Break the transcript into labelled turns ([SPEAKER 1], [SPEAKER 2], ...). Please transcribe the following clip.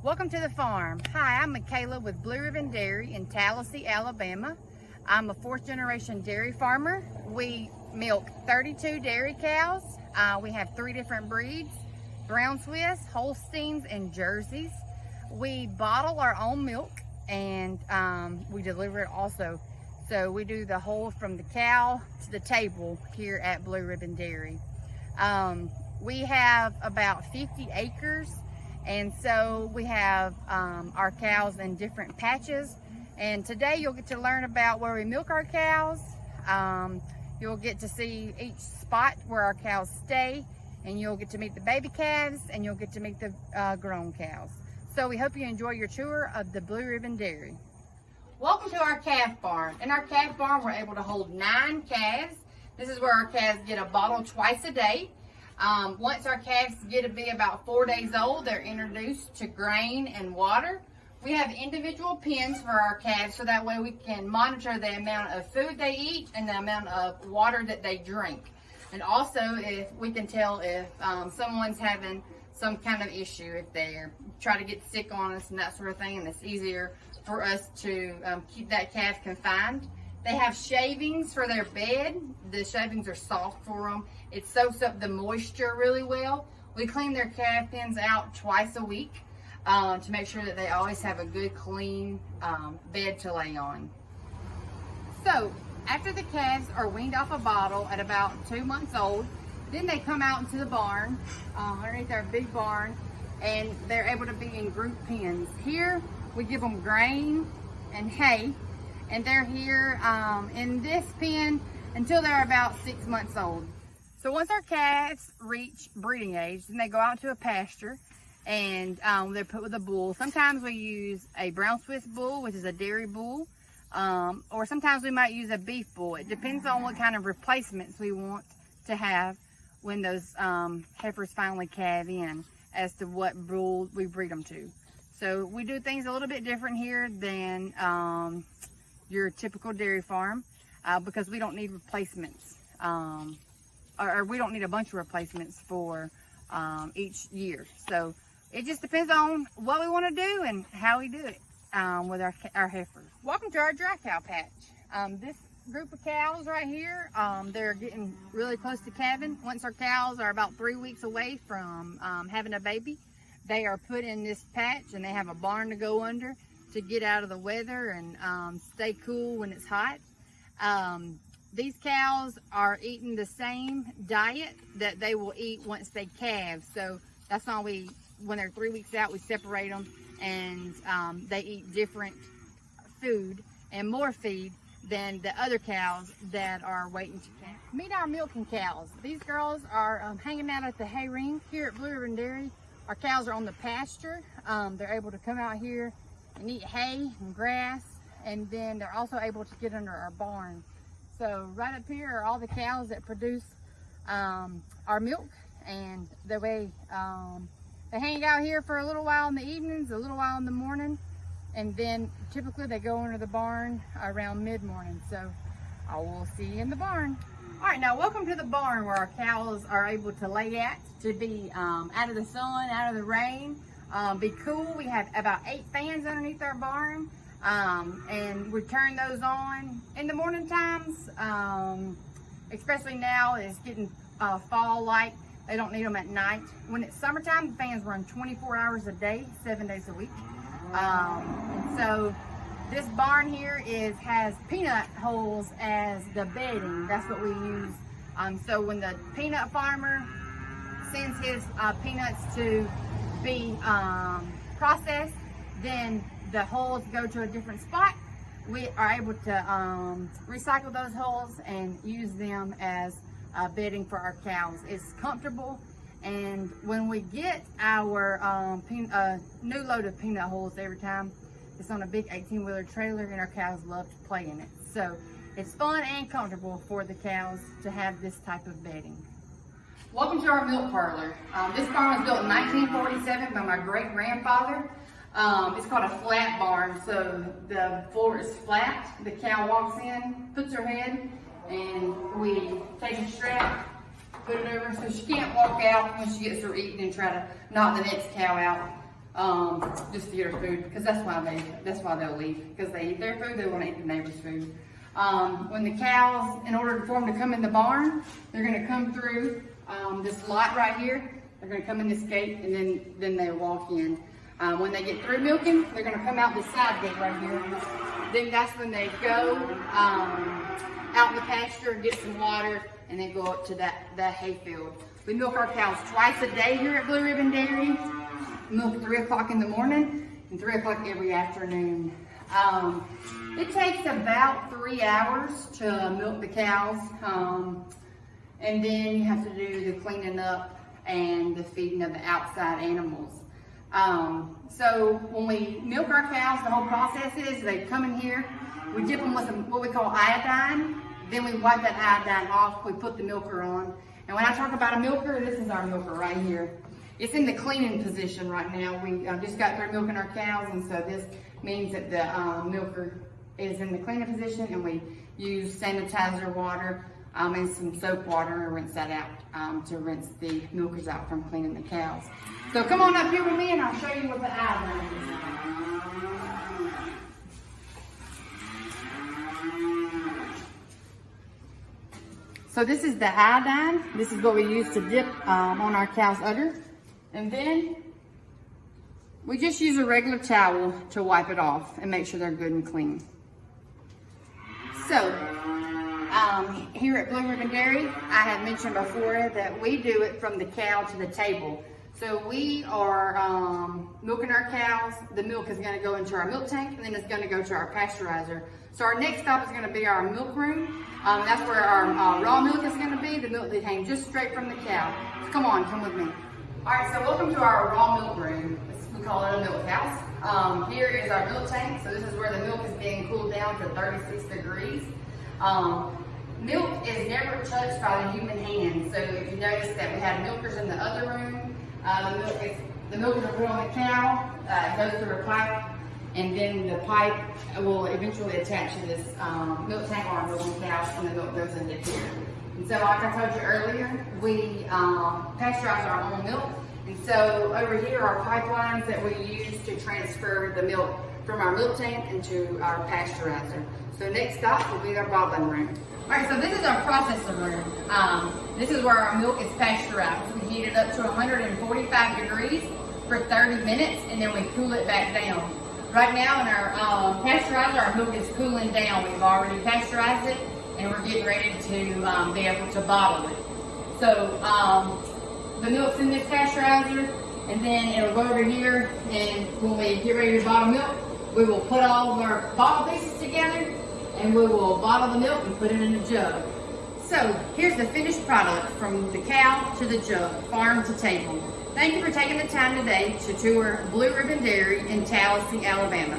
[SPEAKER 1] Welcome to the farm. Hi, I'm Michaela with Blue Ribbon Dairy in Tallahassee, Alabama. I'm a fourth generation dairy farmer. We milk 32 dairy cows. We have 3 different breeds: Brown Swiss, Holsteins, and Jerseys. We bottle our own milk and we deliver it also. So we do the whole from the cow to the table here at Blue Ribbon Dairy. We have about 50 acres. And so we have our cows in different patches, and today you'll get to learn about where we milk our cows. You'll get to see each spot where our cows stay, and you'll get to meet the baby calves, and you'll get to meet the grown cows. So we hope you enjoy your tour of the Blue Ribbon Dairy. Welcome to our calf barn. In our calf barn, we're able to hold 9 calves. This is where our calves get a bottle twice a day. Once our calves get to be about 4 days old, they're introduced to grain and water. We have individual pens for our calves so that way we can monitor the amount of food they eat and the amount of water that they drink. And also if we can tell if someone's having some kind of issue, if they try to get sick on us and that sort of thing, and it's easier for us to keep that calf confined. They have shavings for their bed. The shavings are soft for them. It soaks up the moisture really well. We clean their calf pens out twice a week to make sure that they always have a good clean bed to lay on. So after the calves are weaned off a bottle at about 2 months old, then they come out into the barn, underneath our big barn, and they're able to be in group pens. Here we give them grain and hay, and they're here in this pen until they're about 6 months old. So once our calves reach breeding age, then they go out to a pasture and they're put with a bull. Sometimes we use a Brown Swiss bull, which is a dairy bull, or sometimes we might use a beef bull. It depends on what kind of replacements we want to have when those heifers finally calve in as to what bull we breed them to. So we do things a little bit different here than your typical dairy farm because we don't need replacements. Or we don't need a bunch of replacements for each year. So it just depends on what we want to do and how we do it with our heifers. Welcome to our dry cow patch. This group of cows right here, they're getting really close to calving. Once our cows are about 3 weeks away from having a baby, they are put in this patch and they have a barn to go under to get out of the weather and stay cool when it's hot. These cows are eating the same diet that they will eat once they calve. So that's why when they're 3 weeks out, we separate them and they eat different food and more feed than the other cows that are waiting to calve. Meet our milking cows. These girls are hanging out at the hay ring here at Blue Ribbon Dairy. Our cows are on the pasture. They're able to come out here and eat hay and grass, and then they're also able to get under our barn. So right up here are all the cows that produce our milk, and the way they hang out here for a little while in the evenings, a little while in the morning, and then typically they go under the barn around mid-morning. So I will see you in the barn. All right, now welcome to the barn where our cows are able to lay at, to be out of the sun, out of the rain, be cool. We have about 8 fans underneath our barn. And we turn those on in the morning times, especially now it's getting fall light. They don't need them at night. When it's summertime, the fans run 24 hours a day, 7 days a week. And so this barn here has peanut holes as the bedding. That's what we use. So when the peanut farmer sends his peanuts to be processed, then the holes go to a different spot. We are able to recycle those holes and use them as bedding for our cows. It's comfortable, and when we get our new load of peanut holes every time, it's on a big 18-wheeler trailer, and our cows love to play in it. So it's fun and comfortable for the cows to have this type of bedding. Welcome to our milk parlor. This barn was built in 1947 by my great-grandfather. It's called a flat barn, so the floor is flat. The cow walks in, puts her head, and we take a strap, put it over so she can't walk out when she gets her eaten and try to knock the next cow out. just to get her food, because that's why they'll leave, because they eat their food, they want to eat the neighbor's food. When the cows, in order for them to come in the barn, they're going to come through this lot right here. They're going to come in this gate, and then they walk in. When they get through milking, they're going to come out this side gate right here. Then that's when they go out in the pasture, get some water, and then go up to that hay field. We milk our cows twice a day here at Blue Ribbon Dairy. Milk 3 o'clock in the morning and 3 o'clock every afternoon. It takes about 3 hours to milk the cows, and then you have to do the cleaning up and the feeding of the outside animals. So when we milk our cows, the whole process is they come in here, we dip them with what we call iodine, then we wipe that iodine off, we put the milker on. And when I talk about a milker, this is our milker right here. It's in the cleaning position right now. We just got through milking our cows, and so this means that the milker is in the cleaning position, and we use sanitizer water and some soap water and rinse that out to rinse the milkers out from cleaning the cows. So come on up here with me and I'll show you what the iodine is. So this is the iodine. This is what we use to dip on our cow's udder. And then we just use a regular towel to wipe it off and make sure they're good and clean. So here at Blue Ribbon Dairy, I had mentioned before that we do it from the cow to the table. So we are milking our cows. The milk is going to go into our milk tank, and then it's going to go to our pasteurizer. So our next stop is going to be our milk room. That's where our raw milk is going to be, the milk that came just straight from the cow. So come with me. All right, so welcome to our raw milk room. We call it a milk house. Here is our milk tank. So this is where the milk is being cooled down to 36 degrees. Milk is never touched by the human hand. So if you notice that we have milkers in the other room, the milkers are put on the cow, it goes through a pipe, and then the pipe will eventually attach to this milk tank or our milking cows, and the milk goes into here. And so like I told you earlier, we pasteurize our own milk. And so over here are pipelines that we use to transfer the milk from our milk tank into our pasteurizer. So next stop will be our bottling room. All right, so this is our processor room. This is where our milk is pasteurized. We heat it up to 145 degrees for 30 minutes, and then we cool it back down. Right now in our pasteurizer, our milk is cooling down. We've already pasteurized it, and we're getting ready to be able to bottle it. So the milk's in this pasteurizer, and then it'll go over here, and when we get ready to bottle milk, we will put all of our bottle pieces together, and we will bottle the milk and put it in a jug. So here's the finished product from the cow to the jug, farm to table. Thank you for taking the time today to tour Blue Ribbon Dairy in Tallahassee, Alabama.